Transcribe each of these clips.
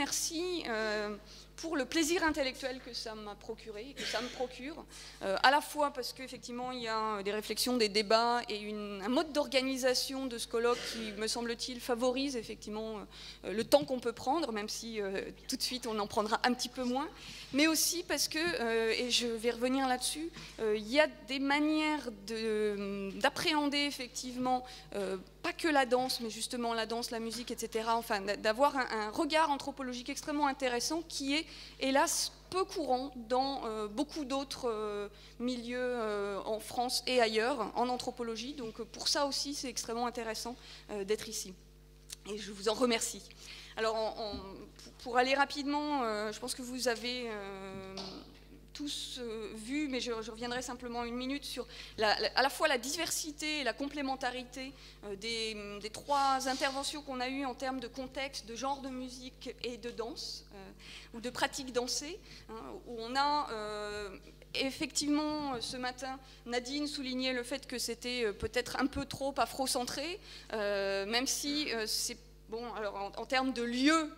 remercie pour le plaisir intellectuel que ça m'a procuré, et que ça me procure, à la fois parce qu'effectivement il y a des réflexions, des débats et un mode d'organisation de ce colloque qui, me semble-t-il, favorise effectivement le temps qu'on peut prendre, même si tout de suite on en prendra un petit peu moins, mais aussi parce que, et je vais revenir là-dessus, il y a des manières d'appréhender effectivement pas que la danse, mais justement la danse, la musique, etc. Enfin, d'avoir un regard anthropologique extrêmement intéressant qui est, hélas, peu courant dans beaucoup d'autres milieux en France et ailleurs, en anthropologie. Donc pour ça aussi, c'est extrêmement intéressant d'être ici. Et je vous en remercie. Alors, pour aller rapidement, je pense que vous avez tous vu, mais je reviendrai simplement une minute sur à la fois la diversité et la complémentarité des trois interventions qu'on a eues en termes de contexte, de genre de musique et de danse, ou de pratique dansée, hein, où on a effectivement, ce matin, Nadine soulignait le fait que c'était peut-être un peu trop afrocentré, même si c'est bon, alors en termes de lieux,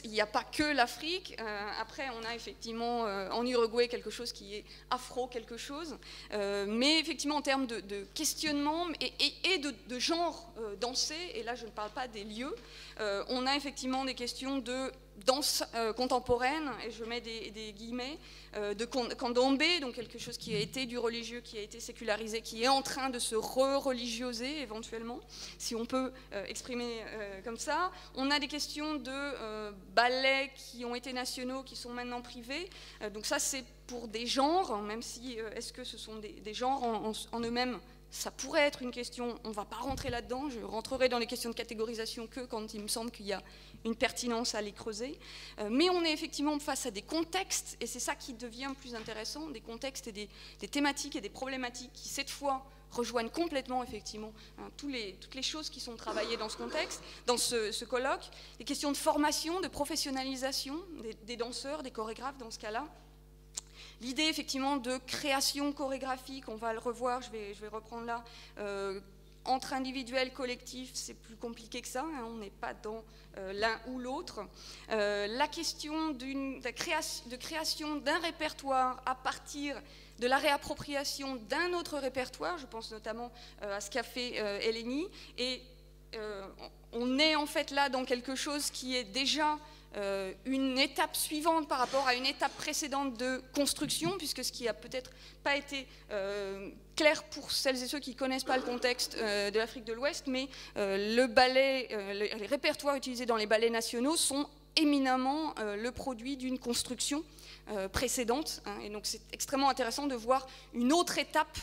il n'y a pas que l'Afrique. Après, on a effectivement en Uruguay quelque chose qui est afro quelque chose. Mais effectivement, en termes de questionnement et de genre dansé, et là je ne parle pas des lieux, on a effectivement des questions de danse contemporaine, et je mets des guillemets, de candomblé, donc quelque chose qui a été du religieux, qui a été sécularisé, qui est en train de se re-religioser éventuellement, si on peut exprimer comme ça. On a des questions de ballets qui ont été nationaux, qui sont maintenant privés, donc ça c'est pour des genres, même si est-ce que ce sont des genres en eux-mêmes? Ça pourrait être une question, on ne va pas rentrer là-dedans, je rentrerai dans les questions de catégorisation que quand il me semble qu'il y a une pertinence à les creuser. Mais on est effectivement face à des contextes, et c'est ça qui devient plus intéressant, des contextes et des thématiques et des problématiques qui, cette fois, rejoignent complètement, effectivement, hein, toutes les choses qui sont travaillées dans ce contexte, dans ce colloque, des questions de formation, de professionnalisation des danseurs, des chorégraphes dans ce cas-là. L'idée, effectivement, de création chorégraphique, on va le revoir, je vais reprendre là, entre individuel, collectif, c'est plus compliqué que ça, hein, on n'est pas dans l'un ou l'autre. La question de création d'un répertoire à partir de la réappropriation d'un autre répertoire, je pense notamment à ce qu'a fait Eleni, et on est en fait là dans quelque chose qui est déjà une étape suivante par rapport à une étape précédente de construction, puisque ce qui n'a peut-être pas été clair pour celles et ceux qui ne connaissent pas le contexte de l'Afrique de l'Ouest, mais le ballet, les répertoires utilisés dans les ballets nationaux sont éminemment le produit d'une construction précédente, hein, et donc c'est extrêmement intéressant de voir une autre étape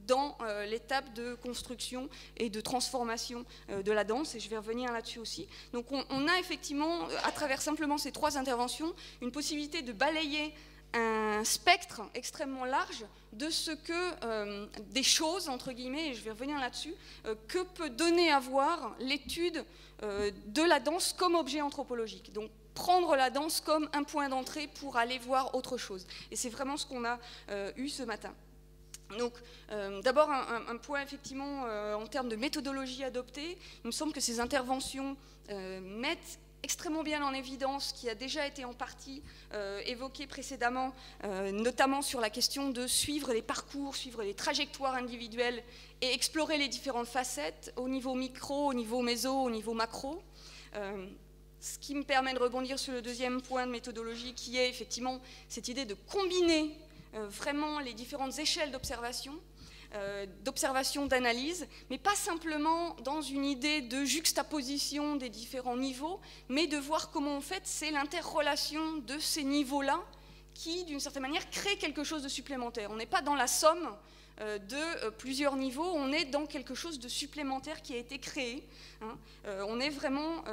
dans l'étape de construction et de transformation de la danse, et je vais revenir là-dessus aussi. Donc on a effectivement, à travers simplement ces trois interventions, une possibilité de balayer un spectre extrêmement large de ce que, des choses, entre guillemets, et je vais revenir là-dessus, que peut donner à voir l'étude de la danse comme objet anthropologique. Donc prendre la danse comme un point d'entrée pour aller voir autre chose. Et c'est vraiment ce qu'on a eu ce matin. Donc, d'abord, un point, effectivement, en termes de méthodologie adoptée, il me semble que ces interventions mettent extrêmement bien en évidence ce qui a déjà été en partie évoqué précédemment, notamment sur la question de suivre les parcours, suivre les trajectoires individuelles et explorer les différentes facettes au niveau micro, au niveau méso, au niveau macro. Ce qui me permet de rebondir sur le deuxième point de méthodologie, qui est effectivement cette idée de combiner vraiment les différentes échelles d'observation, d'analyse, mais pas simplement dans une idée de juxtaposition des différents niveaux, mais de voir comment en fait c'est l'interrelation de ces niveaux-là qui, d'une certaine manière, crée quelque chose de supplémentaire. On n'est pas dans la somme de plusieurs niveaux, on est dans quelque chose de supplémentaire qui a été créé, hein. On est vraiment...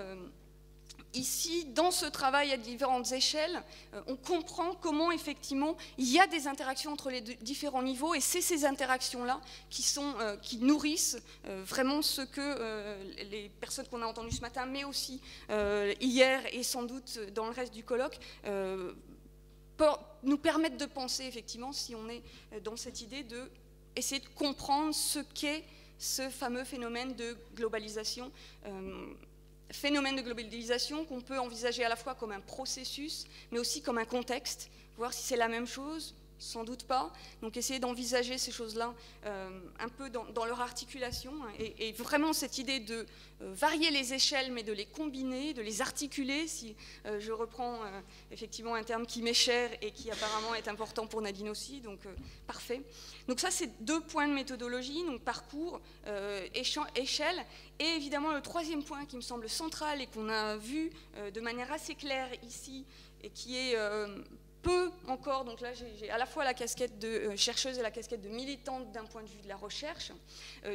Ici, dans ce travail à différentes échelles, on comprend comment, effectivement, il y a des interactions entre les différents niveaux, et c'est ces interactions-là qui nourrissent vraiment ce que les personnes qu'on a entendues ce matin, mais aussi hier et sans doute dans le reste du colloque, nous permettent de penser, effectivement, si on est dans cette idée d'essayer de comprendre ce qu'est ce fameux phénomène de globalisation phénomène de globalisation qu'on peut envisager à la fois comme un processus, mais aussi comme un contexte, voir si c'est la même chose, sans doute pas. Donc essayer d'envisager ces choses-là un peu dans leur articulation, et vraiment cette idée de varier les échelles, mais de les combiner, de les articuler, si je reprends effectivement un terme qui m'est cher et qui apparemment est important pour Nadine aussi, donc parfait. Donc ça, c'est 2 points de méthodologie, donc parcours, échelle, et évidemment le 3e point qui me semble central et qu'on a vu de manière assez claire ici, et qui est peu encore, donc là j'ai à la fois la casquette de chercheuse et la casquette de militante d'un point de vue de la recherche,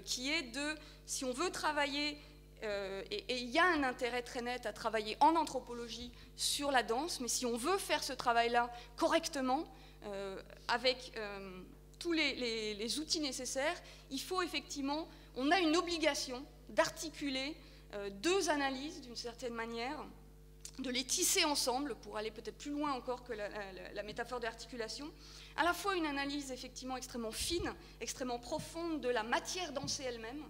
qui est de, si on veut travailler, et il y a un intérêt très net à travailler en anthropologie sur la danse, mais si on veut faire ce travail-là correctement, avec tous les outils nécessaires, il faut effectivement, on a une obligation d'articuler 2 analyses d'une certaine manière, de les tisser ensemble pour aller peut-être plus loin encore que la métaphore d'articulation, à la fois une analyse effectivement extrêmement fine, extrêmement profonde de la matière dansée elle-même.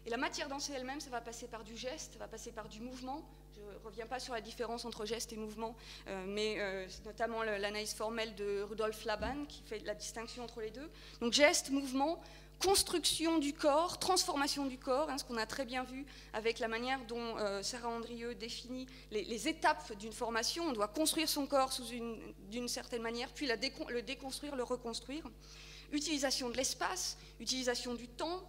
Et la matière dansée elle-même, ça va passer par du geste, ça va passer par du mouvement. Je ne reviens pas sur la différence entre geste et mouvement, mais c'est notamment l'analyse formelle de Rudolf Laban qui fait la distinction entre les deux. Donc geste, mouvement, construction du corps, transformation du corps, ce qu'on a très bien vu avec la manière dont Sarah Andrieux définit les étapes d'une formation. On doit construire son corps d'une certaine manière, puis le déconstruire, le reconstruire. Utilisation de l'espace, utilisation du temps,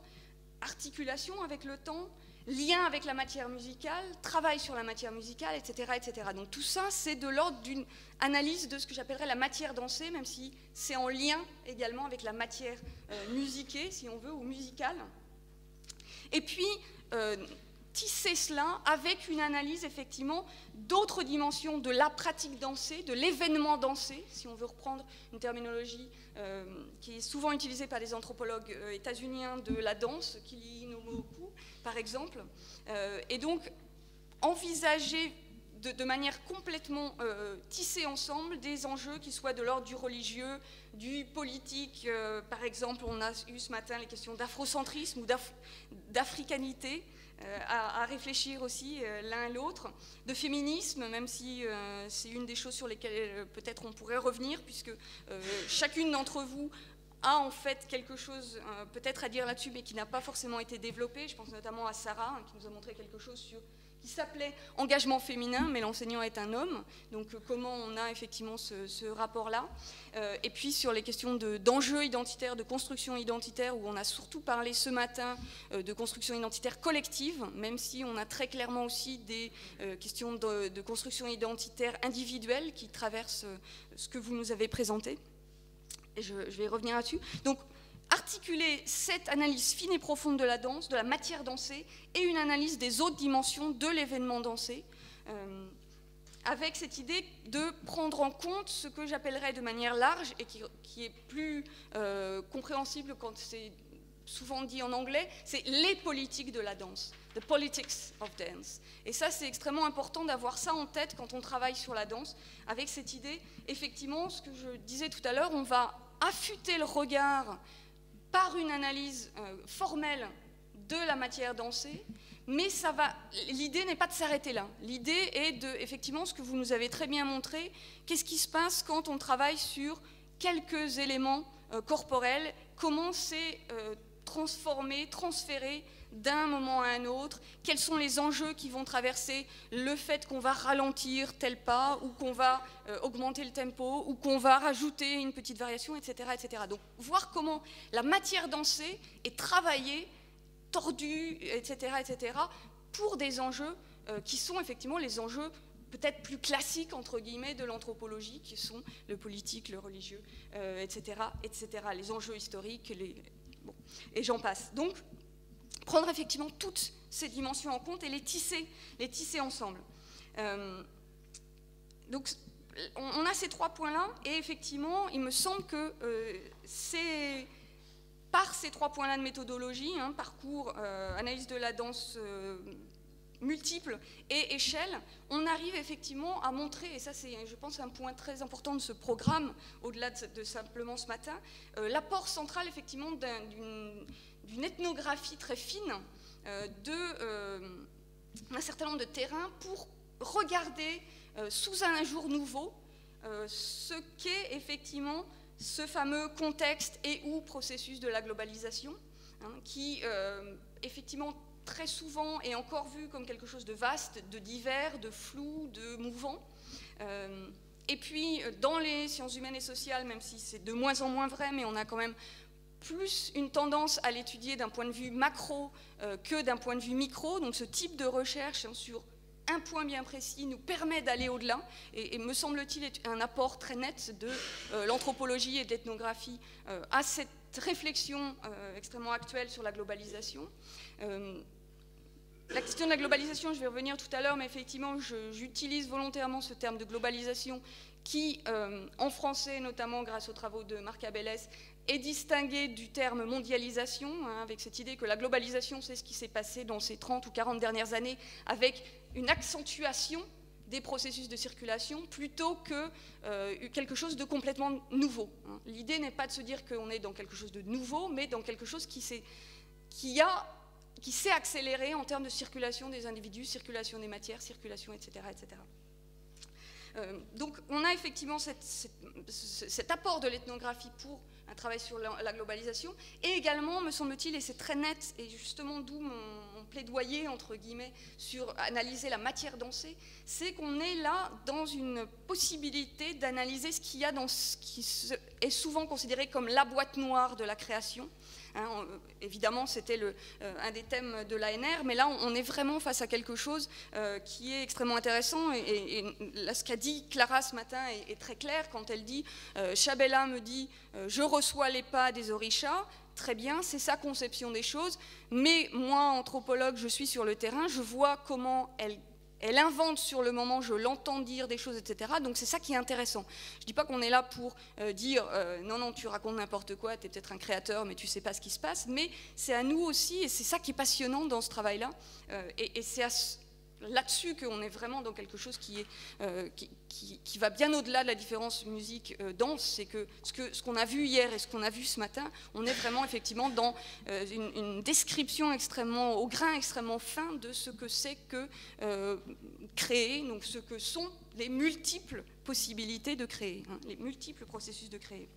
articulation avec le temps, lien avec la matière musicale, travail sur la matière musicale, etc. etc. Donc tout ça, c'est de l'ordre d'une analyse de ce que j'appellerais la matière dansée, même si c'est en lien également avec la matière musiquée, si on veut, ou musicale. Et puis, tisser cela avec une analyse, effectivement, d'autres dimensions de la pratique dansée, de l'événement dansé, si on veut reprendre une terminologie qui est souvent utilisée par des anthropologues états-uniens de la danse, Kili Nomoku, par exemple. Et donc, envisager de manière complètement tissée ensemble des enjeux qui soient de l'ordre du religieux, du politique. Par exemple, on a eu ce matin les questions d'afrocentrisme ou d'africanité, à réfléchir aussi l'un et l'autre, de féminisme, même si c'est une des choses sur lesquelles peut-être on pourrait revenir, puisque chacune d'entre vous a en fait quelque chose peut-être à dire là-dessus, mais qui n'a pas forcément été développé. Je pense notamment à Sarah, qui nous a montré quelque chose qui s'appelait engagement féminin, mais l'enseignant est un homme, donc comment on a effectivement ce rapport-là. Et puis sur les questions d'enjeux identitaires, de construction identitaire, où on a surtout parlé ce matin de construction identitaire collective, même si on a très clairement aussi des questions de construction identitaire individuelle qui traversent ce que vous nous avez présenté. Et je vais revenir là-dessus. Donc, articuler cette analyse fine et profonde de la danse, de la matière dansée, et une analyse des autres dimensions de l'événement dansé, avec cette idée de prendre en compte ce que j'appellerais de manière large, et qui est plus compréhensible quand c'est souvent dit en anglais, c'est les politiques de la danse, the politics of dance. Et ça, c'est extrêmement important d'avoir ça en tête quand on travaille sur la danse, avec cette idée, effectivement, ce que je disais tout à l'heure, on va affûter le regard par une analyse formelle de la matière dansée, mais l'idée n'est pas de s'arrêter là. L'idée est de, effectivement, ce que vous nous avez très bien montré, qu'est-ce qui se passe quand on travaille sur quelques éléments corporels, comment c'est transformé, transféré d'un moment à un autre, quels sont les enjeux qui vont traverser le fait qu'on va ralentir tel pas, ou qu'on va augmenter le tempo, ou qu'on va rajouter une petite variation, etc., etc. Donc, voir comment la matière dansée est travaillée, tordue, etc., etc., pour des enjeux qui sont effectivement les enjeux peut-être plus classiques, entre guillemets, de l'anthropologie, qui sont le politique, le religieux, etc., etc., les enjeux historiques, bon, et j'en passe. Donc, prendre effectivement toutes ces dimensions en compte et les tisser ensemble. Donc, on a ces 3 points-là, et effectivement, il me semble que c'est par ces 3 points-là de méthodologie, parcours, analyse de la danse multiple et échelle, on arrive effectivement à montrer, et ça c'est, je pense, un point très important de ce programme, au-delà de simplement ce matin, l'apport central effectivement d'une ethnographie très fine un certain nombre de terrains pour regarder sous un jour nouveau ce qu'est effectivement ce fameux contexte et ou processus de la globalisation, hein, qui effectivement très souvent est encore vu comme quelque chose de vaste, de divers, de flou, de mouvant. Et puis dans les sciences humaines et sociales, même si c'est de moins en moins vrai, mais on a quand même plus une tendance à l'étudier d'un point de vue macro que d'un point de vue micro. Donc ce type de recherche, hein, sur un point bien précis nous permet d'aller au-delà et me semble-t-il est un apport très net de l'anthropologie et de l'ethnographie à cette réflexion extrêmement actuelle sur la globalisation. La question de la globalisation, je vais revenir tout à l'heure, mais effectivement, j'utilise volontairement ce terme de globalisation qui, en français, notamment grâce aux travaux de Marc Abélès, est distingué du terme mondialisation, hein, avec cette idée que la globalisation, c'est ce qui s'est passé dans ces 30 ou 40 dernières années, avec une accentuation des processus de circulation, plutôt que quelque chose de complètement nouveau. Hein. L'idée n'est pas de se dire qu'on est dans quelque chose de nouveau, mais dans quelque chose qui s'est accéléré en termes de circulation des individus, circulation des matières, circulation, etc. etc. Donc on a effectivement cet apport de l'ethnographie pour un travail sur la globalisation, et également, me semble-t-il, et c'est très net, et justement d'où mon plaidoyer, entre guillemets, sur analyser la matière dansée, c'est qu'on est là dans une possibilité d'analyser ce qu'il y a dans ce qui est souvent considéré comme la boîte noire de la création. Hein, évidemment, c'était un des thèmes de l'ANR, mais là, on est vraiment face à quelque chose qui est extrêmement intéressant. Et là, ce qu'a dit Clara ce matin est très clair quand elle dit Chabela me dit je reçois les pas des orishas. Très bien, c'est sa conception des choses. Mais moi, anthropologue, je suis sur le terrain, je vois comment elle invente sur le moment, je l'entends dire des choses, etc. Donc c'est ça qui est intéressant. Je ne dis pas qu'on est là pour dire non, non, tu racontes n'importe quoi, tu es peut-être un créateur, mais tu ne sais pas ce qui se passe. Mais c'est à nous aussi, et c'est ça qui est passionnant dans ce travail-là. Et c'est là-dessus qu'on est vraiment dans quelque chose qui va bien au-delà de la différence musique-danse. C'est que ce qu'on a vu hier et ce qu'on a vu ce matin, on est vraiment effectivement dans une description extrêmement, au grain extrêmement fin de ce que c'est que créer, donc ce que sont les multiples possibilités de créer, hein, les multiples processus de créer.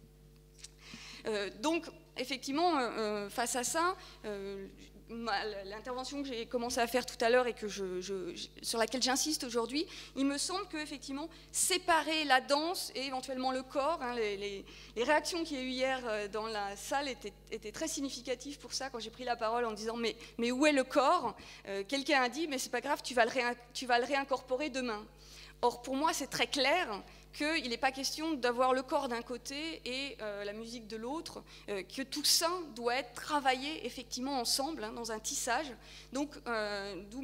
Donc effectivement, face à ça, l'intervention que j'ai commencé à faire tout à l'heure et sur laquelle j'insiste aujourd'hui, il me semble qu'effectivement, séparer la danse et éventuellement le corps, hein, les réactions qu'il y a eu hier dans la salle étaient très significatives pour ça, quand j'ai pris la parole en disant mais où est le corps? Quelqu'un a dit mais c'est pas grave, tu vas le réincorporer demain. Or pour moi c'est très clair qu'il n'est pas question d'avoir le corps d'un côté et la musique de l'autre, que tout ça doit être travaillé effectivement ensemble, hein, dans un tissage. Donc, d'où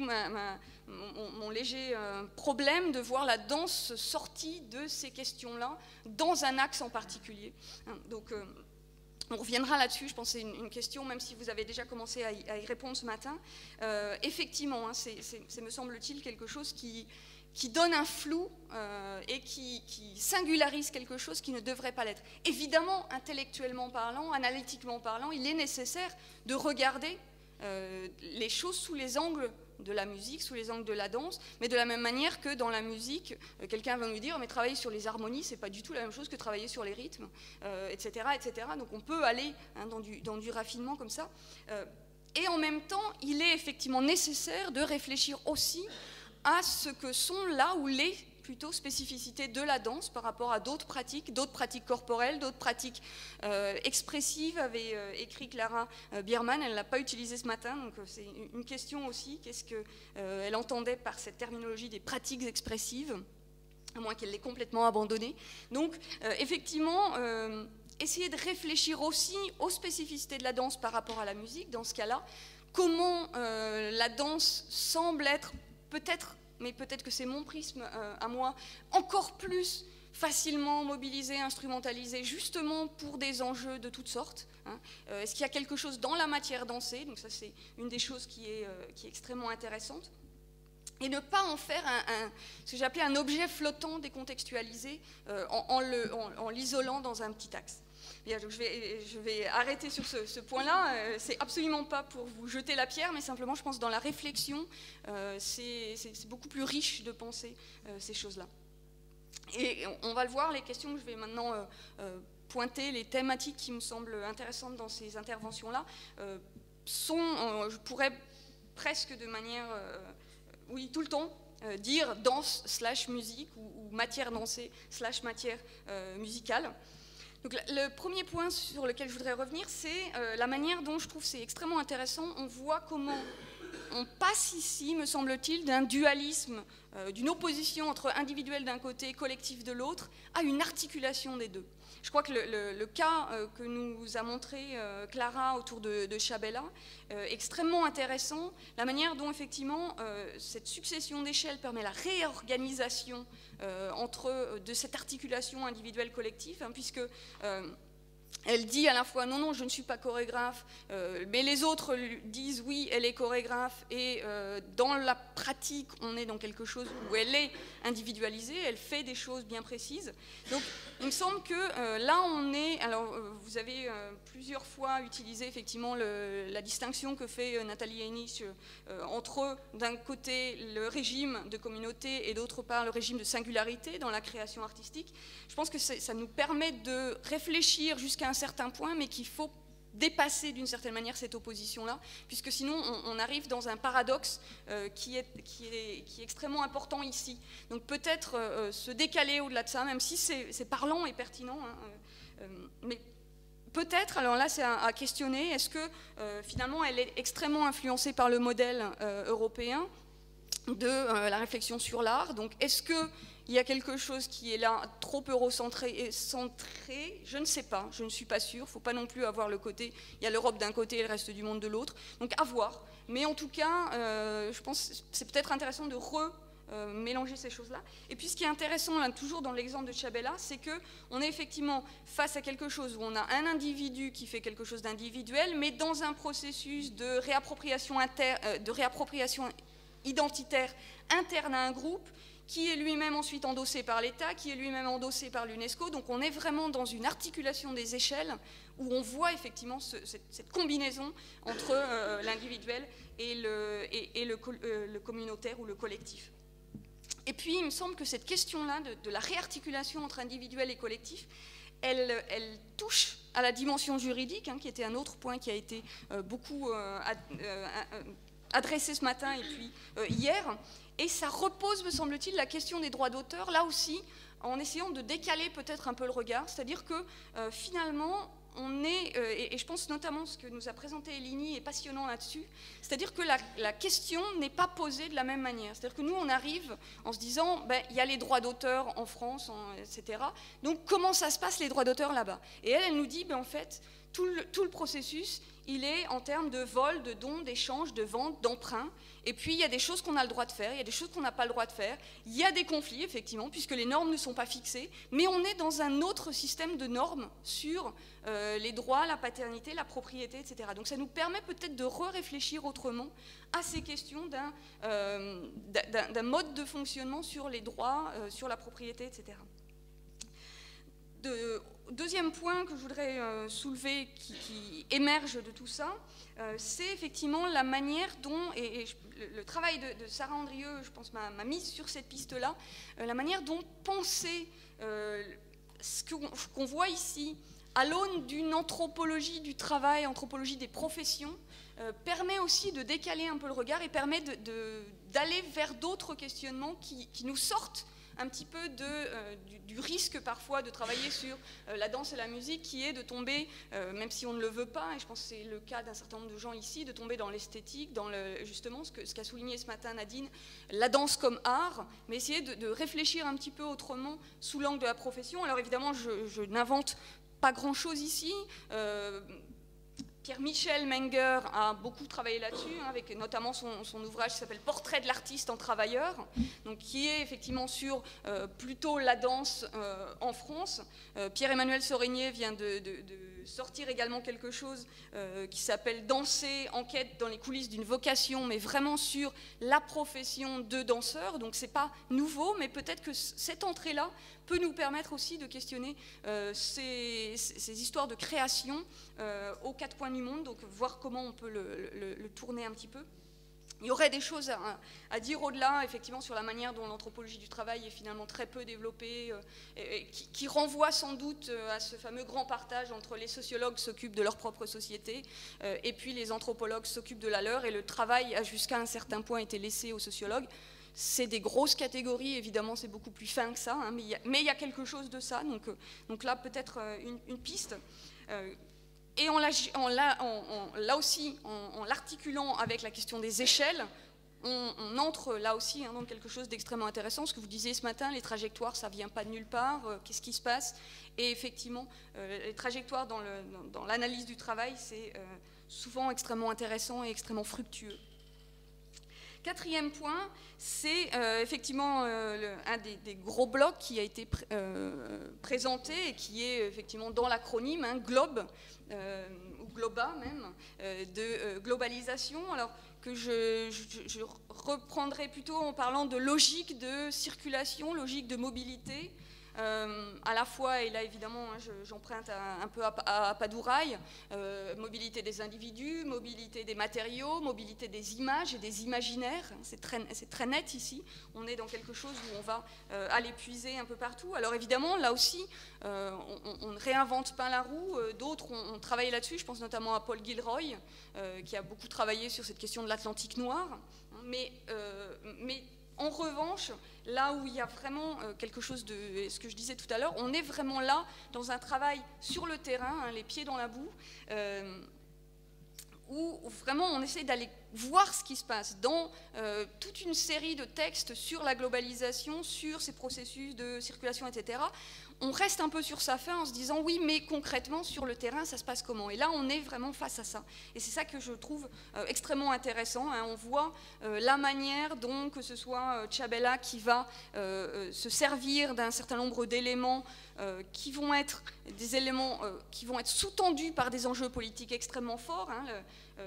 mon léger problème de voir la danse sortie de ces questions-là dans un axe en particulier. Hein, donc, on reviendra là-dessus, je pense que c'est une question, même si vous avez déjà commencé à y répondre ce matin. Effectivement, hein, c'est, me semble-t-il, quelque chose qui donne un flou et qui singularise quelque chose qui ne devrait pas l'être. Évidemment, intellectuellement parlant, analytiquement parlant, il est nécessaire de regarder les choses sous les angles de la musique, sous les angles de la danse, mais de la même manière que dans la musique, quelqu'un va nous dire mais travailler sur les harmonies, c'est pas du tout la même chose que travailler sur les rythmes, etc., etc. Donc on peut aller, hein, dans du raffinement comme ça. Et en même temps, il est effectivement nécessaire de réfléchir aussi à ce que sont là où les plutôt spécificités de la danse par rapport à d'autres pratiques corporelles, d'autres pratiques expressives, avait écrit Clara Biermann, elle ne l'a pas utilisé ce matin, donc c'est une question aussi, qu'est-ce qu'elle entendait par cette terminologie des pratiques expressives, à moins qu'elle l'ait complètement abandonnée. Donc effectivement, essayer de réfléchir aussi aux spécificités de la danse par rapport à la musique, dans ce cas-là, comment la danse semble être peut-être, mais peut-être que c'est mon prisme à moi, encore plus facilement mobilisé, instrumentalisé, justement pour des enjeux de toutes sortes. Hein. Est-ce qu'il y a quelque chose dans la matière dansée? Donc ça, c'est une des choses qui est extrêmement intéressante. Et ne pas en faire ce que j'appelais un objet flottant décontextualisé en l'isolant dans un petit axe. Bien, donc je vais arrêter sur ce point-là. C'est absolument pas pour vous jeter la pierre, mais simplement, je pense, dans la réflexion, c'est beaucoup plus riche de penser ces choses-là. Et on va le voir, les questions que je vais maintenant pointer, les thématiques qui me semblent intéressantes dans ces interventions-là, sont, je pourrais presque de manière, oui, tout le temps, dire danse/musique ou matière dansée / matière musicale. Donc, le premier point sur lequel je voudrais revenir, c'est la manière dont je trouve c'est extrêmement intéressant. On voit comment on passe ici, me semble-t-il, d'un dualisme, d'une opposition entre individuel d'un côté et collectif de l'autre, à une articulation des deux. Je crois que le cas que nous a montré Clara autour de Chabela est extrêmement intéressant. La manière dont, effectivement, cette succession d'échelles permet la réorganisation de cette articulation individuelle-collective, hein, puisque elle dit à la fois non, je ne suis pas chorégraphe, mais les autres disent oui, elle est chorégraphe, et dans la pratique, on est dans quelque chose où elle est individualisée, elle fait des choses bien précises. Donc, il me semble que là, on est. Alors, vous avez plusieurs fois utilisé effectivement la distinction que fait Nathalie Henich entre, d'un côté, le régime de communauté et d'autre part, le régime de singularité dans la création artistique. Je pense que ça nous permet de réfléchir jusqu'à un certain point, mais qu'il faut dépasser d'une certaine manière cette opposition-là, puisque sinon on arrive dans un paradoxe qui est extrêmement important ici. Donc peut-être se décaler au-delà de ça, même si c'est parlant et pertinent, hein, mais peut-être, alors là c'est à questionner, est-ce que finalement elle est extrêmement influencée par le modèle européen de la réflexion sur l'art. Donc est-ce qu'il y a quelque chose qui est là trop eurocentré et centré? Je ne sais pas, je ne suis pas sûre. Il ne faut pas non plus avoir le côté, il y a l'Europe d'un côté et le reste du monde de l'autre. Donc à voir. Mais en tout cas, je pense que c'est peut-être intéressant de mélanger ces choses-là. Et puis ce qui est intéressant, là, toujours dans l'exemple de Chabela, c'est qu'on est effectivement face à quelque chose où on a un individu qui fait quelque chose d'individuel, mais dans un processus de réappropriation identitaire interne à un groupe, qui est lui-même ensuite endossé par l'État, qui est lui-même endossé par l'UNESCO. Donc on est vraiment dans une articulation des échelles où on voit effectivement cette combinaison entre l'individuel et le communautaire ou le collectif. Et puis il me semble que cette question-là de la réarticulation entre individuel et collectif, elle touche à la dimension juridique, hein, qui était un autre point qui a été beaucoup adressé ce matin et puis hier. Et ça repose, me semble-t-il, la question des droits d'auteur, là aussi, en essayant de décaler peut-être un peu le regard. C'est-à-dire que finalement, on est, et je pense notamment ce que nous a présenté Elini est passionnant là-dessus, c'est-à-dire que la question n'est pas posée de la même manière. C'est-à-dire que nous, on arrive en se disant, ben, il y a les droits d'auteur en France, etc. Donc comment ça se passe les droits d'auteur là-bas? Et elle nous dit, ben, en fait, tout le processus, il est en termes de vol, de don, d'échange, de vente, d'emprunt. Et puis, il y a des choses qu'on a le droit de faire, il y a des choses qu'on n'a pas le droit de faire. Il y a des conflits, effectivement, puisque les normes ne sont pas fixées. Mais on est dans un autre système de normes sur les droits, la paternité, la propriété, etc. Donc, ça nous permet peut-être de réfléchir autrement à ces questions d'un mode de fonctionnement sur les droits, sur la propriété, etc. Deuxième point que je voudrais soulever qui émerge de tout ça, c'est effectivement la manière dont, et le travail de Sarah Andrieux, je pense, m'a mise sur cette piste-là, la manière dont penser ce qu'on voit ici à l'aune d'une anthropologie du travail, anthropologie des professions, permet aussi de décaler un peu le regard et permet d'aller vers d'autres questionnements qui nous sortent un petit peu du risque parfois de travailler sur la danse et la musique, qui est de tomber, même si on ne le veut pas, et je pense que c'est le cas d'un certain nombre de gens ici, de tomber dans l'esthétique, dans justement ce qu'a souligné ce matin Nadine, la danse comme art, mais essayer de réfléchir un petit peu autrement sous l'angle de la profession. Alors évidemment, je n'invente pas grand-chose ici. Pierre-Michel Menger a beaucoup travaillé là-dessus, hein, avec notamment son ouvrage qui s'appelle « Portrait de l'artiste en travailleur », donc qui est effectivement sur plutôt la danse en France. Pierre-Emmanuel Sorigné vient de sortir également quelque chose qui s'appelle Danser, enquête dans les coulisses d'une vocation, mais vraiment sur la profession de danseur. Donc c'est pas nouveau, mais peut-être que cette entrée-là peut nous permettre aussi de questionner ces histoires de création aux quatre coins du monde, donc voir comment on peut le tourner un petit peu. Il y aurait des choses à dire au-delà, effectivement, sur la manière dont l'anthropologie du travail est finalement très peu développée, qui renvoie sans doute à ce fameux grand partage entre les sociologues s'occupent de leur propre société et puis les anthropologues s'occupent de la leur, et le travail a jusqu'à un certain point été laissé aux sociologues. C'est des grosses catégories, évidemment, c'est beaucoup plus fin que ça, hein, mais il y a quelque chose de ça, donc là, peut-être une piste. Et là aussi, en l'articulant avec la question des échelles, on entre là aussi dans quelque chose d'extrêmement intéressant. Ce que vous disiez ce matin, les trajectoires, ça ne vient pas de nulle part. Qu'est-ce qui se passe? Et effectivement, les trajectoires dans l'analyse du travail, c'est souvent extrêmement intéressant et extrêmement fructueux. Quatrième point, c'est effectivement un des gros blocs qui a été présenté et qui est effectivement dans l'acronyme, GLOB, ou GLOBA même, de globalisation, alors que je reprendrai plutôt en parlant de logique de circulation, logique de mobilité, à la fois, et là évidemment j'emprunte un peu à Padouraille, mobilité des individus, mobilité des matériaux, mobilité des images et des imaginaires, c'est très net ici, on est dans quelque chose où on va aller puiser un peu partout. Alors évidemment là aussi on ne réinvente pas la roue, d'autres ont travaillé là-dessus, je pense notamment à Paul Gilroy qui a beaucoup travaillé sur cette question de l'Atlantique noir, mais en revanche, là où il y a vraiment quelque chose de ce que je disais tout à l'heure, on est vraiment là dans un travail sur le terrain, les pieds dans la boue, où vraiment on essaie d'aller voir ce qui se passe dans toute une série de textes sur la globalisation, sur ces processus de circulation, etc. On reste un peu sur sa faim en se disant oui, mais concrètement sur le terrain ça se passe comment? Et là on est vraiment face à ça, et c'est ça que je trouve extrêmement intéressant, hein. On voit la manière dont, que ce soit Tchabela qui va se servir d'un certain nombre d'éléments qui vont être des éléments qui vont être sous-tendus par des enjeux politiques extrêmement forts, hein,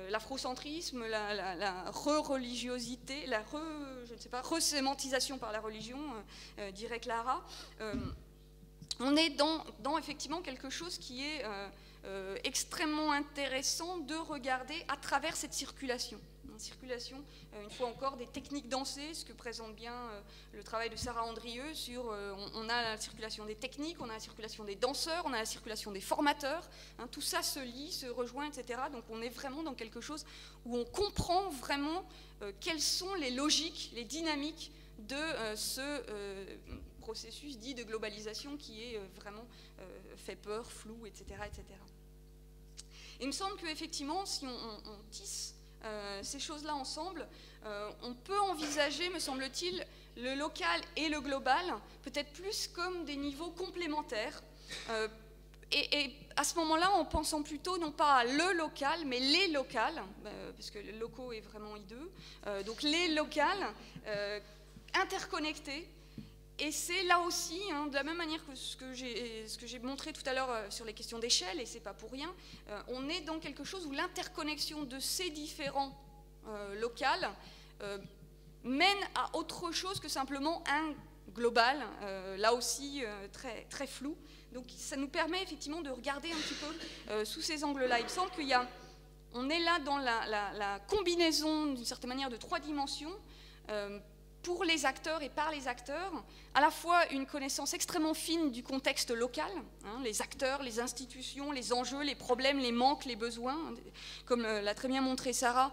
l'afrocentrisme, la re-religiosité, je ne sais pas, resémantisation par la religion, dirait Clara. On est dans effectivement quelque chose qui est extrêmement intéressant de regarder à travers cette circulation. Une circulation, une fois encore, des techniques dansées, ce que présente bien le travail de Sarah Andrieux sur, on a la circulation des techniques, on a la circulation des danseurs, on a la circulation des formateurs, hein, tout ça se lie, se rejoint, etc. Donc on est vraiment dans quelque chose où on comprend vraiment quelles sont les logiques, les dynamiques de ce processus dit de globalisation qui est vraiment fait peur, flou, etc., etc. Et il me semble qu'effectivement, si on tisse ces choses-là ensemble, on peut envisager, me semble-t-il, le local et le global, peut-être plus comme des niveaux complémentaires, et à ce moment-là, en pensant plutôt non pas à le local, mais les locales, parce que le locaux est vraiment hideux, donc les locales interconnectés. Et c'est là aussi, hein, de la même manière que ce que j'ai montré tout à l'heure sur les questions d'échelle, et c'est pas pour rien, on est dans quelque chose où l'interconnexion de ces différents locales mène à autre chose que simplement un global, là aussi très, très flou. Donc ça nous permet effectivement de regarder un petit peu sous ces angles-là. Il me semble qu'on est là dans la combinaison, d'une certaine manière, de trois dimensions, pour les acteurs et par les acteurs, à la fois une connaissance extrêmement fine du contexte local, hein, les acteurs, les institutions, les enjeux, les problèmes, les manques, les besoins. Comme l'a très bien montré Sarah,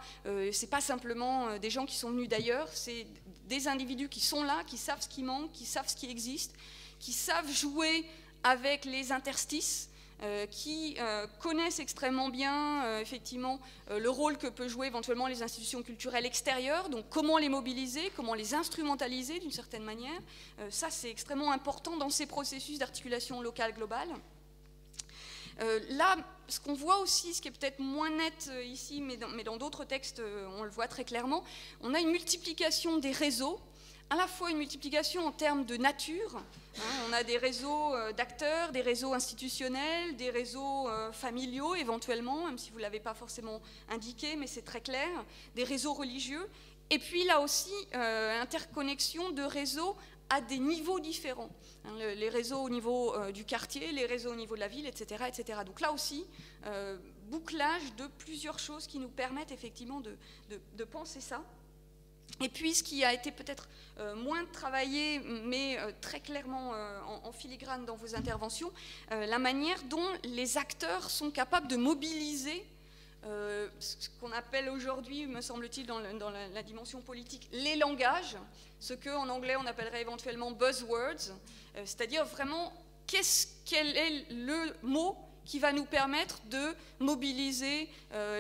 c'est pas simplement des gens qui sont venus d'ailleurs, c'est des individus qui sont là, qui savent ce qui manque, qui savent ce qui existe, qui savent jouer avec les interstices, qui connaissent extrêmement bien effectivement le rôle que peut jouer éventuellement les institutions culturelles extérieures, donc comment les mobiliser, comment les instrumentaliser d'une certaine manière. Ça c'est extrêmement important dans ces processus d'articulation locale globale. Là, ce qu'on voit aussi, ce qui est peut-être moins net ici, mais dans d'autres textes on le voit très clairement, on a une multiplication des réseaux. à la fois une multiplication en termes de nature. On a des réseaux d'acteurs, des réseaux institutionnels, des réseaux familiaux éventuellement, même si vous ne l'avez pas forcément indiqué, mais c'est très clair, des réseaux religieux. Et puis là aussi, interconnexion de réseaux à des niveaux différents. Les réseaux au niveau du quartier, les réseaux au niveau de la ville, etc. etc. Donc là aussi, bouclage de plusieurs choses qui nous permettent effectivement de penser ça. Et puis, ce qui a été peut-être moins travaillé, mais très clairement en filigrane dans vos interventions, la manière dont les acteurs sont capables de mobiliser ce qu'on appelle aujourd'hui, me semble-t-il, dans la dimension politique, les langages, ce qu'en anglais on appellerait éventuellement buzzwords, c'est-à-dire vraiment quel est le mot qui va nous permettre de mobiliser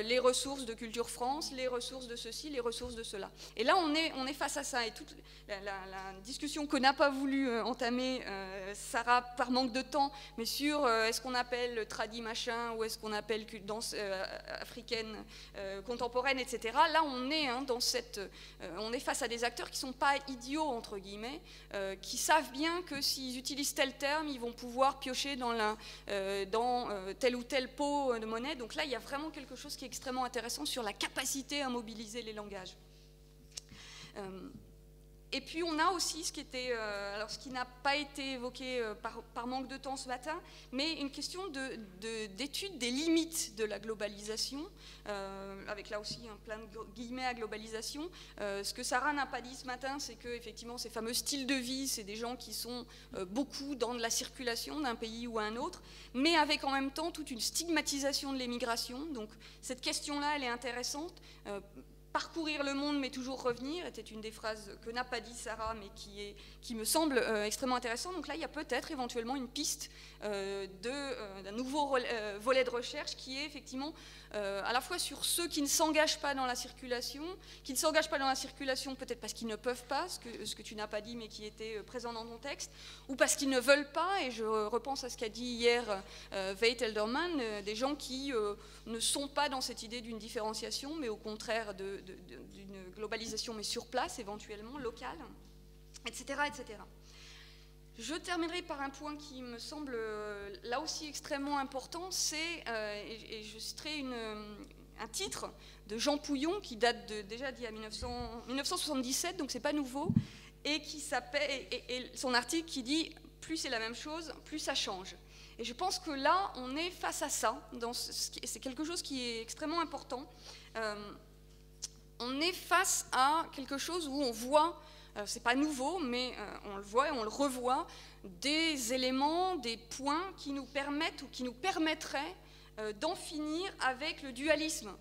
les ressources de Culture France, les ressources de ceci, les ressources de cela. Et là, on est face à ça. Et toute la discussion que n'a pas voulu entamer Sarah par manque de temps, mais sur est-ce qu'on appelle tradi machin ou est-ce qu'on appelle danse africaine contemporaine, etc. Là, on est on est face à des acteurs qui ne sont pas idiots, entre guillemets, qui savent bien que s'ils utilisent tel terme, ils vont pouvoir piocher dans tel ou tel pot de monnaie. Donc là, il y a vraiment quelque chose qui est extrêmement intéressant sur la capacité à mobiliser les langages. Et puis on a aussi ce qui n'a pas été évoqué par manque de temps ce matin, mais une question d'étude des limites de la globalisation, avec là aussi un plein de guillemets à globalisation. Ce que Sarah n'a pas dit ce matin, c'est que effectivement ces fameux styles de vie, c'est des gens qui sont beaucoup dans de la circulation d'un pays ou à un autre, mais avec en même temps toute une stigmatisation de l'émigration. Donc cette question-là, elle est intéressante. Parcourir le monde mais toujours revenir était une des phrases que n'a pas dit Sarah mais qui me semble extrêmement intéressant. Donc là il y a peut-être éventuellement une piste d'un nouveau volet de recherche qui est effectivement à la fois sur ceux qui ne s'engagent pas dans la circulation, peut-être parce qu'ils ne peuvent pas, ce que tu n'as pas dit mais qui était présent dans ton texte, ou parce qu'ils ne veulent pas, et je repense à ce qu'a dit hier Veit Elderman, des gens qui ne sont pas dans cette idée d'une différenciation, mais au contraire d'une globalisation, mais sur place, éventuellement, locale, etc., etc. Je terminerai par un point qui me semble là aussi extrêmement important, c'est, et je citerai un titre de Jean Pouillon qui date déjà d'il y a 1977, donc c'est pas nouveau, et qui s'appelle, et son article qui dit « Plus c'est la même chose, plus ça change ». Et je pense que là, on est face à ça, c'est quelque chose qui est extrêmement important. On est face à quelque chose où on voit, c'est pas nouveau, mais on le voit et on le revoit, des éléments, des points qui nous permettent ou qui nous permettraient d'en finir avec le dualisme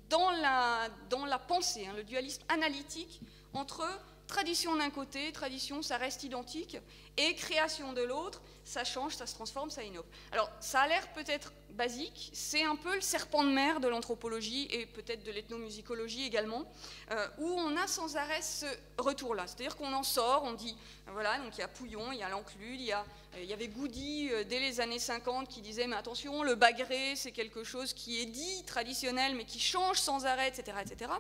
dans la pensée, le dualisme analytique entre tradition d'un côté, tradition ça reste identique, et création de l'autre, ça change, ça se transforme, ça innove. Alors ça a l'air peut-être basique, c'est un peu le serpent de mer de l'anthropologie et peut-être de l'ethnomusicologie également, où on a sans arrêt ce retour-là. C'est-à-dire qu'on en sort, on dit, voilà, donc il y a Pouillon, il y a Lanclude, il y avait Goudy dès les années 50 qui disait, mais attention, le bagré, c'est quelque chose qui est dit traditionnel, mais qui change sans arrêt, etc. etc.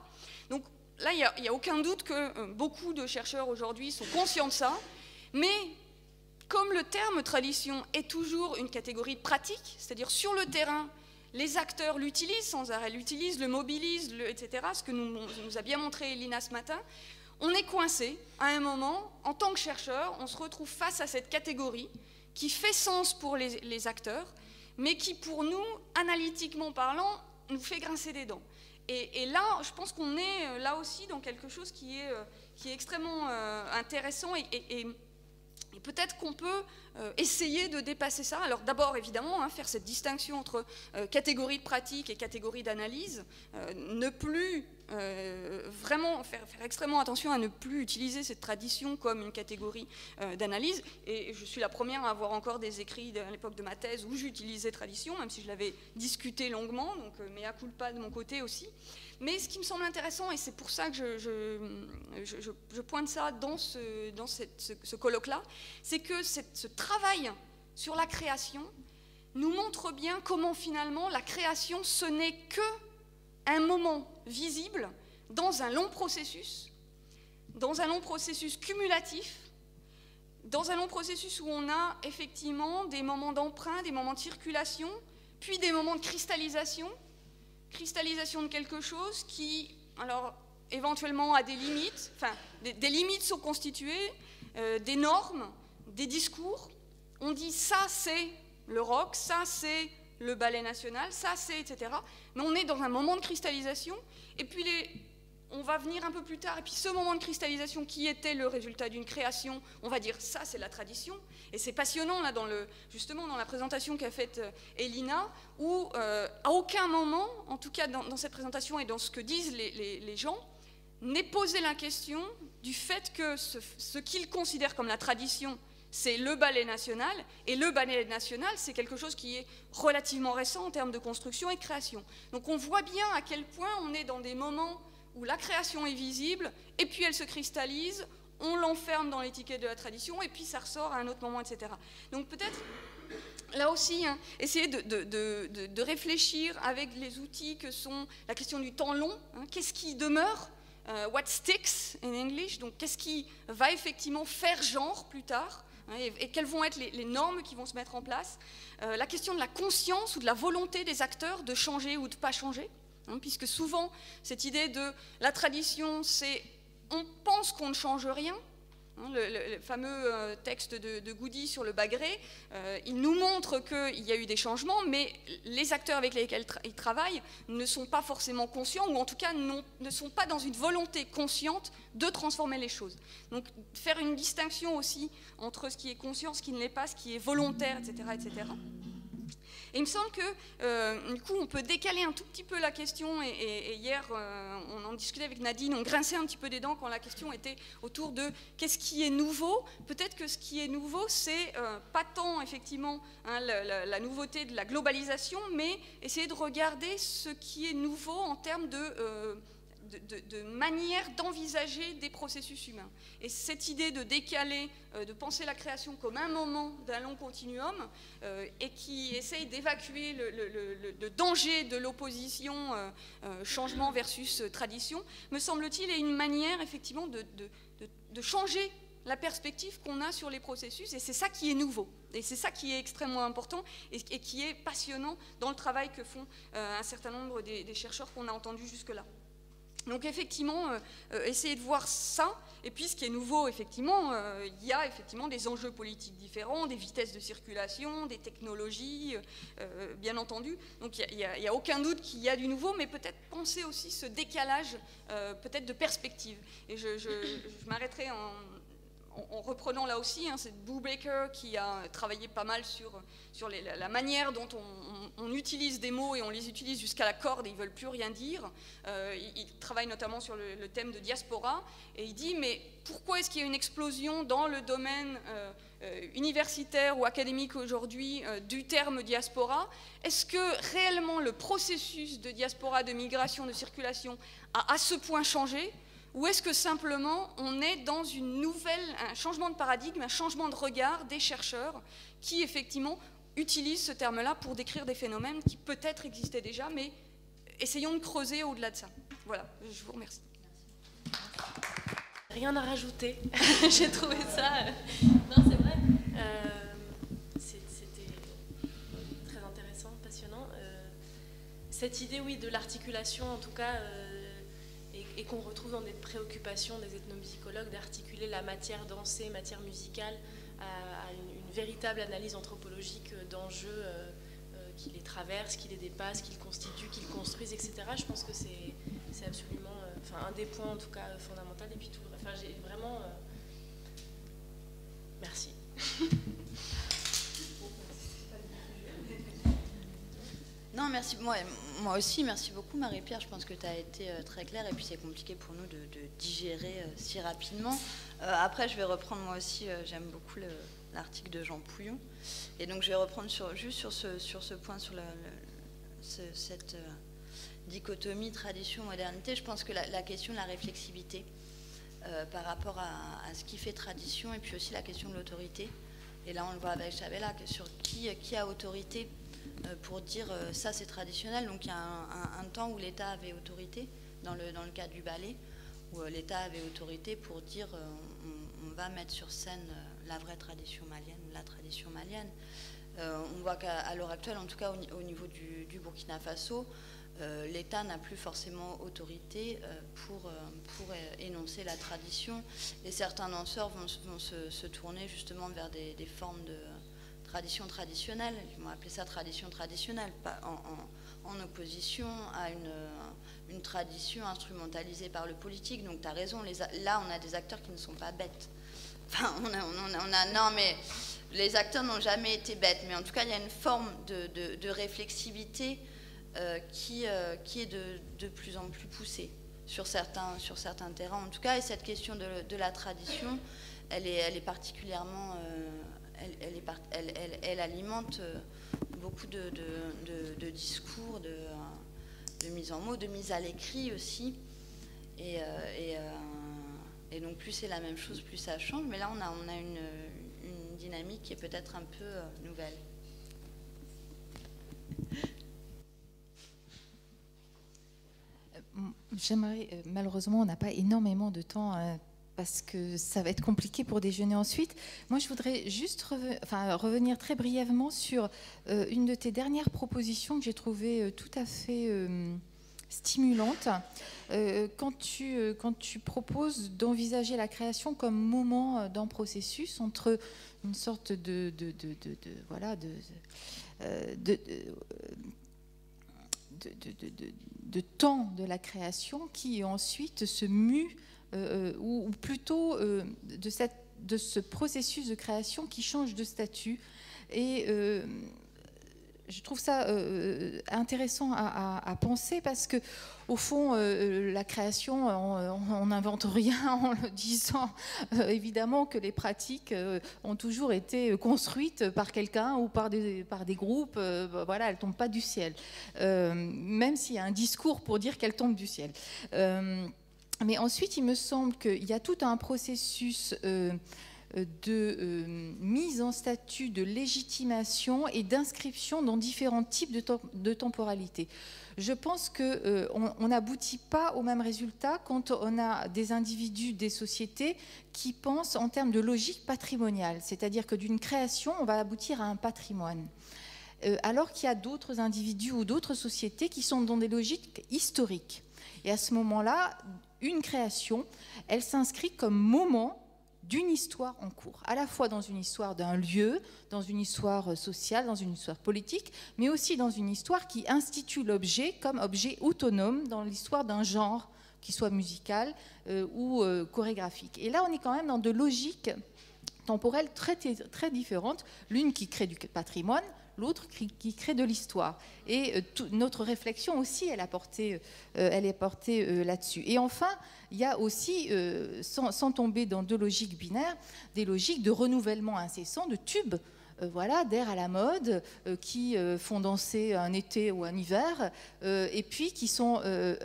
Donc là, il n'y a aucun doute que beaucoup de chercheurs aujourd'hui sont conscients de ça, mais comme le terme tradition est toujours une catégorie pratique, c'est-à-dire sur le terrain, les acteurs l'utilisent sans arrêt, l'utilisent, le mobilisent, etc., ce que nous a bien montré Lina ce matin, on est coincé à un moment, en tant que chercheur, on se retrouve face à cette catégorie qui fait sens pour les acteurs, mais qui pour nous, analytiquement parlant, nous fait grincer des dents. Et là, je pense qu'on est là aussi dans quelque chose qui est extrêmement intéressant et peut-être qu'on peut essayer de dépasser ça. Alors d'abord, évidemment, faire cette distinction entre catégorie de pratique et catégorie d'analyse, ne plus vraiment faire extrêmement attention à ne plus utiliser cette tradition comme une catégorie d'analyse. Et je suis la première à avoir encore des écrits à l'époque de ma thèse où j'utilisais tradition, même si je l'avais discuté longuement, donc mea culpa de mon côté aussi. Mais ce qui me semble intéressant, et c'est pour ça que je pointe ça dans ce colloque-là, c'est que ce travail sur la création nous montre bien comment finalement la création, ce n'est que un moment visible dans un long processus dans un long processus cumulatif, dans un long processus où on a effectivement des moments d'emprunt, des moments de circulation, puis des moments de cristallisation de quelque chose qui, alors, éventuellement a des limites, enfin, des limites sont constituées, des normes, des discours. On dit ça c'est le rock, ça c'est le ballet national, ça c'est etc. Mais on est dans un moment de cristallisation, et puis on va venir un peu plus tard, et puis ce moment de cristallisation qui était le résultat d'une création, on va dire ça c'est la tradition, et c'est passionnant là justement dans la présentation qu'a faite Elina, où à aucun moment, en tout cas dans cette présentation et dans ce que disent les gens, n'est posée la question du fait que ce qu'ils considèrent comme la tradition, c'est le ballet national, et le ballet national, c'est quelque chose qui est relativement récent en termes de construction et de création. Donc on voit bien à quel point on est dans des moments où la création est visible, et puis elle se cristallise, on l'enferme dans l'étiquette de la tradition, et puis ça ressort à un autre moment, etc. Donc peut-être, là aussi, hein, essayer de réfléchir avec les outils que sont la question du temps long, hein, qu'est-ce qui demeure, what sticks in English, donc qu'est-ce qui va effectivement faire genre plus tard, hein, et quelles vont être les normes qui vont se mettre en place, la question de la conscience ou de la volonté des acteurs de changer ou de ne pas changer, hein, puisque souvent cette idée de la tradition, c'est on pense qu'on ne change rien. Le fameux texte de Goody sur le Bagré, il nous montre qu'il y a eu des changements, mais les acteurs avec lesquels ils travaillent ne sont pas forcément conscients, ou en tout cas ne sont pas dans une volonté consciente de transformer les choses. Donc faire une distinction aussi entre ce qui est conscient, ce qui ne l'est pas, ce qui est volontaire, etc. etc. Et il me semble que, du coup, on peut décaler un tout petit peu la question, et hier, on en discutait avec Nadine, on grinçait un petit peu des dents quand la question était autour de qu'est-ce qui est nouveau. Peut-être que ce qui est nouveau, c'est pas tant, effectivement, hein, la nouveauté de la globalisation, mais essayer de regarder ce qui est nouveau en termes de manière d'envisager des processus humains. Et cette idée de décaler, de penser la création comme un moment d'un long continuum, et qui essaye d'évacuer le danger de l'opposition changement versus tradition, me semble-t-il, est une manière effectivement de changer la perspective qu'on a sur les processus, et c'est ça qui est nouveau. Et c'est ça qui est extrêmement important et qui est passionnant dans le travail que font un certain nombre des chercheurs qu'on a entendus jusque-là. Donc effectivement, essayer de voir ça, et puis ce qui est nouveau, effectivement, il y a effectivement des enjeux politiques différents, des vitesses de circulation, des technologies, bien entendu. Donc il n'y a aucun doute qu'il y a du nouveau, mais peut-être penser aussi ce décalage peut-être de perspective. Et je m'arrêterai en reprenant là aussi, hein, c'est Brubaker qui a travaillé pas mal sur la manière dont on utilise des mots, et on les utilise jusqu'à la corde et ils ne veulent plus rien dire. Il travaille notamment sur le thème de diaspora, et il dit mais pourquoi est-ce qu'il y a une explosion dans le domaine universitaire ou académique aujourd'hui du terme diaspora? Est-ce que réellement le processus de diaspora, de migration, de circulation a à ce point changé? Ou est-ce que simplement on est dans un changement de paradigme, un changement de regard des chercheurs qui effectivement utilisent ce terme-là pour décrire des phénomènes qui peut-être existaient déjà, mais essayons de creuser au-delà de ça. Voilà, je vous remercie. Rien à rajouter. J'ai trouvé ça... Non, c'est vrai. C'était très intéressant, passionnant. Cette idée, oui, de l'articulation, en tout cas... et qu'on retrouve dans des préoccupations des ethnomusicologues, d'articuler la matière dansée, matière musicale, à une véritable analyse anthropologique d'enjeux qui les traversent, qui les dépassent, qui les constituent, qui les construisent, etc. Je pense que c'est absolument, un des points en tout cas fondamental. Et puis tout, j'ai vraiment... Merci. Non, merci. Moi aussi, merci beaucoup Marie-Pierre. Je pense que tu as été très claire, et puis c'est compliqué pour nous de digérer si rapidement. Après, je vais reprendre moi aussi, j'aime beaucoup l'article de Jean Pouillon. Et donc, je vais reprendre juste sur ce point, sur cette dichotomie tradition-modernité. Je pense que la question de la réflexivité par rapport à ce qui fait tradition, et puis aussi la question de l'autorité. Et là, on le voit avec Chavela, sur qui a autorité pour dire ça c'est traditionnel. Donc il y a un temps où l'État avait autorité dans le cadre du ballet, où l'État avait autorité pour dire on va mettre sur scène la vraie tradition malienne, la tradition malienne. On voit qu'à l'heure actuelle, en tout cas au niveau du Burkina Faso, l'État n'a plus forcément autorité pour énoncer la tradition, et certains danseurs vont se tourner justement vers des formes de tradition traditionnelle, ils vont appeler ça tradition traditionnelle, pas en opposition à une tradition instrumentalisée par le politique. Donc tu as raison, là on a des acteurs qui ne sont pas bêtes. Enfin, non, mais les acteurs n'ont jamais été bêtes, mais en tout cas il y a une forme de réflexivité qui est de plus en plus poussée sur certains terrains en tout cas, et cette question de la tradition, elle est particulièrement elle alimente beaucoup de discours, de mise en mots, de mise à l'écrit aussi, et donc plus c'est la même chose, plus ça change, mais là on a une dynamique qui est peut-être un peu nouvelle. J'aimerais, malheureusement, on n'a pas énormément de temps parce que ça va être compliqué pour déjeuner ensuite. Moi, je voudrais juste revenir très brièvement sur une de tes dernières propositions que j'ai trouvée tout à fait stimulante. Quand tu proposes d'envisager la création comme moment d'un processus entre une sorte de temps de la création qui ensuite se mue, ou plutôt de ce processus de création qui change de statut. Et je trouve ça intéressant à penser parce que, au fond, la création, on n'invente rien en le disant. Évidemment que les pratiques ont toujours été construites par quelqu'un ou par des groupes. Voilà, elles ne tombent pas du ciel. Même s'il y a un discours pour dire qu'elles tombent du ciel. Mais ensuite, il me semble qu'il y a tout un processus de mise en statut, de légitimation et d'inscription dans différents types de temporalité. Je pense qu'on n'aboutit pas au même résultat quand on a des individus, des sociétés qui pensent en termes de logique patrimoniale, c'est-à-dire que d'une création, on va aboutir à un patrimoine. Alors qu'il y a d'autres individus ou d'autres sociétés qui sont dans des logiques historiques. Et à ce moment-là, une création, elle s'inscrit comme moment d'une histoire en cours, à la fois dans une histoire d'un lieu, dans une histoire sociale, dans une histoire politique, mais aussi dans une histoire qui institue l'objet comme objet autonome dans l'histoire d'un genre, qui soit musical ou chorégraphique. Et là, on est quand même dans de logiques temporelles très, très différentes, l'une qui crée du patrimoine, l'autre qui crée de l'histoire. Et notre réflexion aussi, elle est portée là-dessus. Et enfin, il y a aussi, sans tomber dans deux logiques binaires, des logiques de renouvellement incessant, de tubes, d'air à la mode, qui font danser un été ou un hiver, et puis qui sont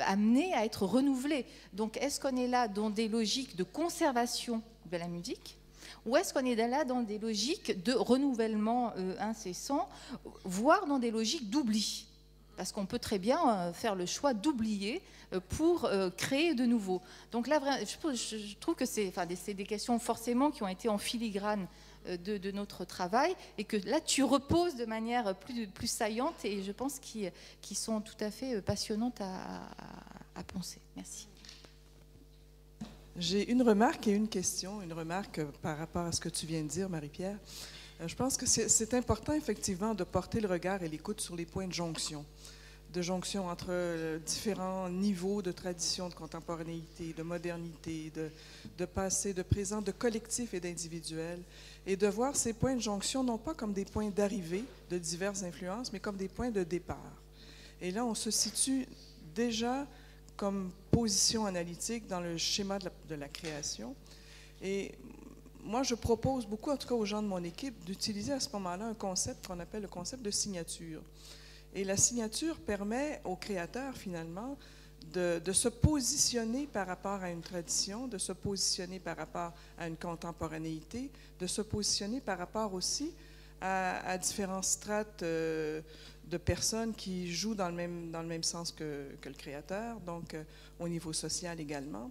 amenés à être renouvelés. Donc, est-ce qu'on est là dans des logiques de conservation de la musique ? Ou est-ce qu'on est là dans des logiques de renouvellement incessant, voire dans des logiques d'oubli ? Parce qu'on peut très bien faire le choix d'oublier pour créer de nouveau. Donc là, je trouve que c'est des questions forcément qui ont été en filigrane de notre travail, et que là, tu reposes de manière plus saillante, et je pense qu'ils sont tout à fait passionnantes à penser. Merci. J'ai une remarque et une question. Une remarque par rapport à ce que tu viens de dire, Marie-Pierre. Je pense que c'est important, effectivement, de porter le regard et l'écoute sur les points de jonction entre différents niveaux de tradition, de contemporanéité, de modernité, de passé, de présent, de collectif et d'individuel, et de voir ces points de jonction non pas comme des points d'arrivée de diverses influences, mais comme des points de départ. Et là, on se situe déjà comme position analytique dans le schéma de la création. Et moi, je propose beaucoup, en tout cas aux gens de mon équipe, d'utiliser à ce moment-là un concept qu'on appelle le concept de signature. Et la signature permet aux créateurs, finalement, de se positionner par rapport à une tradition, de se positionner par rapport à une contemporanéité, de se positionner par rapport aussi à différents strates de personnes qui jouent dans le même sens que le créateur, donc au niveau social également.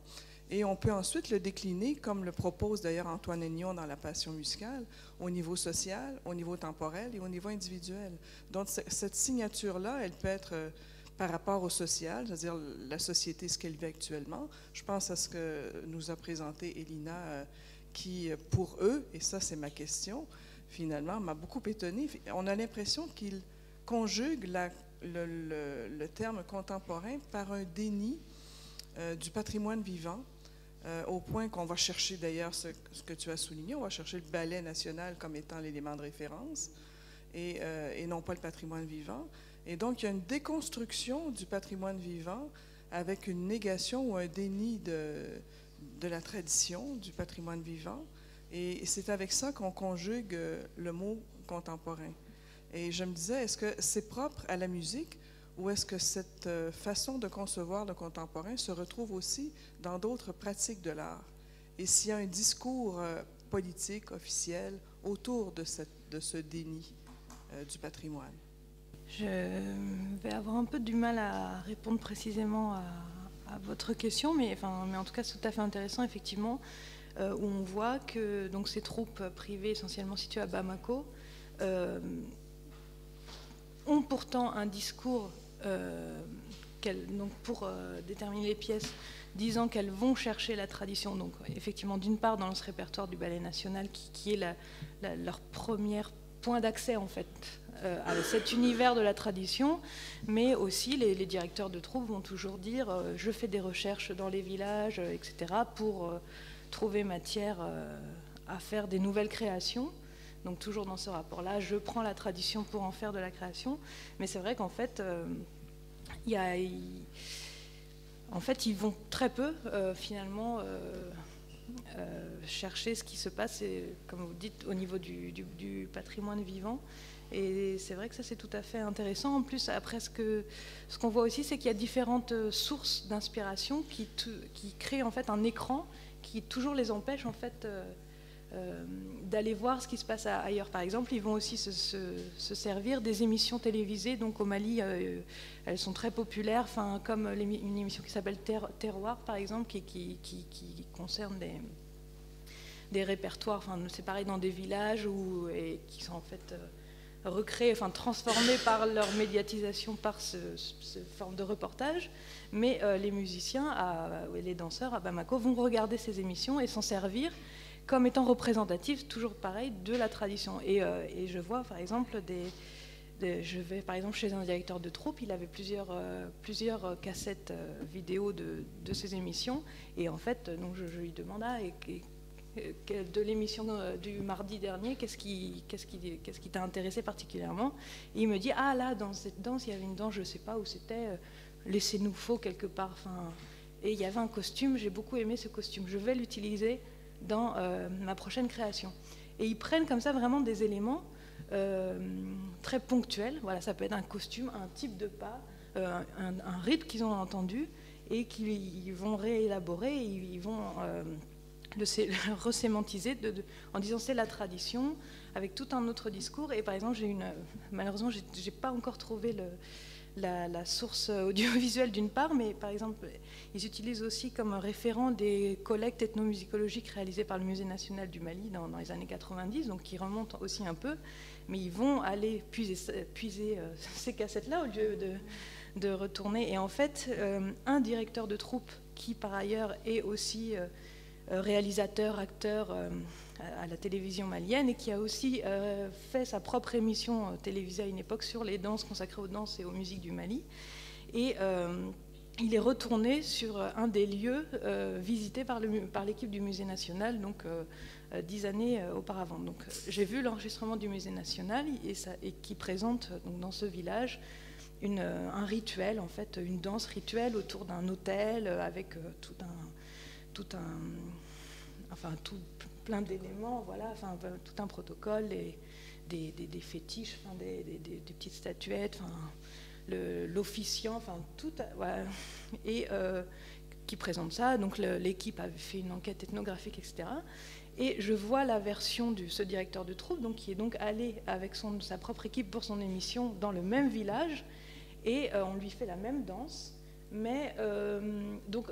Et on peut ensuite le décliner, comme le propose d'ailleurs Antoine Aignon dans La Passion musicale, au niveau social, au niveau temporel et au niveau individuel. Donc, cette signature-là, elle peut être par rapport au social, c'est-à-dire la société, ce qu'elle vit actuellement. Je pense à ce que nous a présenté Elina, qui, pour eux, et ça c'est ma question, finalement, m'a beaucoup étonnée. On a l'impression qu'ils conjuguent le terme contemporain par un déni du patrimoine vivant, au point qu'on va chercher d'ailleurs ce que tu as souligné, on va chercher le ballet national comme étant l'élément de référence et non pas le patrimoine vivant. Et donc, il y a une déconstruction du patrimoine vivant avec une négation ou un déni de la tradition du patrimoine vivant. Et c'est avec ça qu'on conjugue le mot contemporain. Et je me disais, est-ce que c'est propre à la musique? Ou est-ce que cette façon de concevoir le contemporain se retrouve aussi dans d'autres pratiques de l'art? Et s'il y a un discours politique, officiel, autour de ce déni du patrimoine? Je vais avoir un peu du mal à répondre précisément à votre question, mais en tout cas, c'est tout à fait intéressant, effectivement, où on voit que donc, ces troupes privées, essentiellement situées à Bamako, ont pourtant un discours donc pour déterminer les pièces, disant qu'elles vont chercher la tradition. Donc effectivement, d'une part dans ce répertoire du Ballet National, qui est leur premier point d'accès en fait à cet univers de la tradition, mais aussi les directeurs de troupes vont toujours dire je fais des recherches dans les villages, etc., pour trouver matière à faire des nouvelles créations. Donc toujours dans ce rapport-là, je prends la tradition pour en faire de la création. Mais c'est vrai qu'en fait, ils vont très peu, finalement, chercher ce qui se passe, comme vous dites, au niveau du patrimoine vivant. Et c'est vrai que ça, c'est tout à fait intéressant. En plus, après, ce qu'on voit aussi, c'est qu'il y a différentes sources d'inspiration qui créent en fait un écran qui toujours les empêche, en fait, d'aller voir ce qui se passe ailleurs. Par exemple, ils vont aussi se servir des émissions télévisées. Donc au Mali, elles sont très populaires, comme une émission qui s'appelle Terroir, par exemple, qui concerne des répertoires, c'est pareil dans des villages et qui sont en fait recréés, transformés par leur médiatisation, par cette forme de reportage. Mais les musiciens et les danseurs à Bamako vont regarder ces émissions et s'en servir comme étant représentatif, toujours pareil, de la tradition. Et je vois, par exemple, je vais par exemple chez un directeur de troupe, il avait plusieurs cassettes vidéo de ces émissions, et en fait, donc je lui demande de l'émission du mardi dernier, qu'est-ce qui t'a intéressé particulièrement? Et il me dit, là, dans cette danse, il y avait une danse, je ne sais pas où c'était, laissez-nous faux quelque part. Et il y avait un costume, j'ai beaucoup aimé ce costume, je vais l'utiliser dans ma prochaine création. Et ils prennent comme ça vraiment des éléments très ponctuels. Voilà, ça peut être un costume, un type de pas, un rythme qu'ils ont entendu et qu'ils vont réélaborer, et ils vont le resémantiser en disant c'est la tradition, avec tout un autre discours. Et par exemple, malheureusement, j'ai pas encore trouvé la source audiovisuelle d'une part, mais par exemple, ils utilisent aussi comme référent des collectes ethnomusicologiques réalisées par le Musée national du Mali dans les années 90, donc qui remontent aussi un peu, mais ils vont aller puiser ces cassettes-là au lieu de retourner. Et en fait, un directeur de troupe qui par ailleurs est aussi réalisateur, acteur à la télévision malienne, et qui a aussi fait sa propre émission télévisée à une époque sur les danses, consacrée aux danses et aux musiques du Mali. Et il est retourné sur un des lieux visités par l'équipe du Musée national, donc 10 années auparavant. Donc j'ai vu l'enregistrement du Musée national et qui présente donc, dans ce village un rituel, en fait, une danse rituelle autour d'un autel avec tout plein d'éléments, voilà, tout un protocole, des fétiches, des petites statuettes, l'officiant, tout, voilà, et qui présente ça. Donc l'équipe avait fait une enquête ethnographique, etc. Et je vois la version de ce directeur de troupe, donc, qui est donc allé avec sa propre équipe pour son émission dans le même village, et on lui fait la même danse, mais donc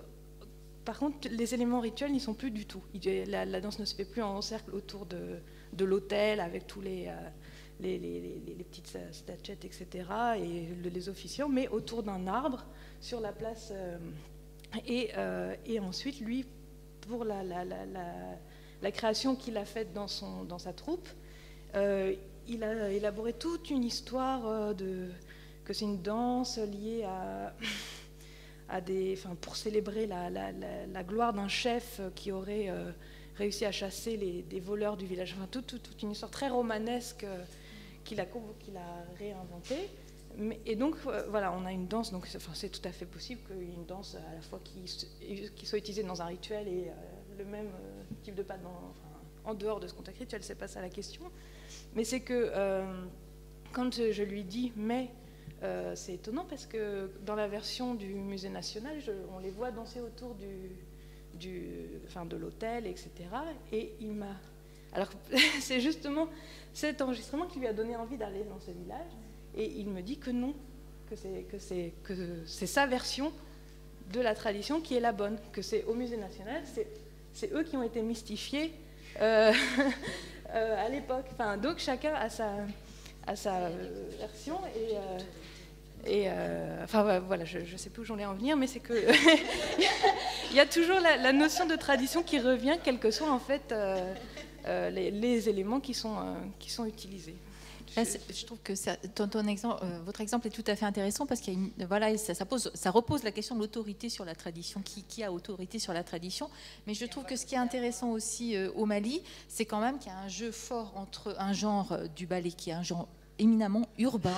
par contre, les éléments rituels n'y sont plus du tout. La danse ne se fait plus en cercle autour de l'autel avec tous les petites statuettes, etc., et les officiants, mais autour d'un arbre sur la place. Et ensuite, lui, pour la création qu'il a faite dans sa troupe, il a élaboré toute une histoire que c'est une danse liée pour célébrer la gloire d'un chef qui aurait réussi à chasser des voleurs du village. Enfin, toute une histoire très romanesque qu'il a réinventée. Et donc, voilà, on a une danse, donc c'est tout à fait possible qu'il y ait une danse à la fois qui soit utilisée dans un rituel et le même type de pas en dehors de ce contexte rituel, c'est pas ça la question. Mais c'est que quand je lui dis, mais c'est étonnant parce que dans la version du Musée national, on les voit danser autour de l'hôtel, etc. Et il m'a... Alors, c'est justement cet enregistrement qui lui a donné envie d'aller dans ce village. Et il me dit que non, que c'est sa version de la tradition qui est la bonne, que c'est au Musée national, c'est eux qui ont été mystifiés à l'époque. Enfin, donc chacun a sa version enfin voilà, je ne sais plus où j'en ai en venir, mais c'est que il y a toujours la notion de tradition qui revient, quels que soient en fait les éléments qui sont utilisés. Là, je trouve que votre exemple est tout à fait intéressant parce qu'il y a ça repose la question de l'autorité sur la tradition, qui a autorité sur la tradition. Mais je trouve que ce qui est intéressant aussi au Mali, c'est quand même qu'il y a un jeu fort entre un genre du ballet qui est un genre éminemment urbain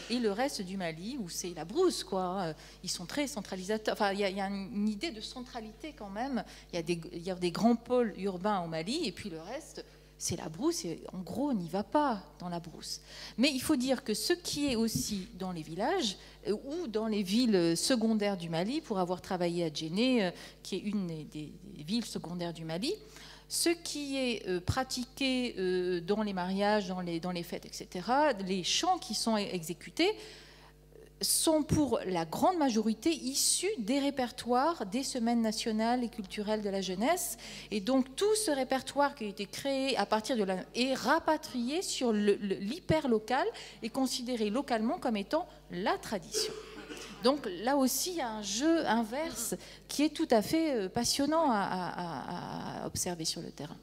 et le reste du Mali où c'est la brousse, quoi. Ils sont très centralisateurs. Enfin, il y a une idée de centralité quand même. Il y a des grands pôles urbains au Mali et puis le reste, c'est la brousse, et en gros, on n'y va pas dans la brousse. Mais il faut dire que ce qui est aussi dans les villages ou dans les villes secondaires du Mali, pour avoir travaillé à Djenné, qui est une des villes secondaires du Mali, ce qui est pratiqué dans les mariages, dans les fêtes, etc., les chants qui sont exécutés sont pour la grande majorité issus des répertoires des semaines nationales et culturelles de la jeunesse. Et donc tout ce répertoire qui a été créé à partir de là est rapatrié sur l'hyper-local et considéré localement comme étant la tradition. Donc là aussi, il y a un jeu inverse qui est tout à fait passionnant à observer sur le terrain.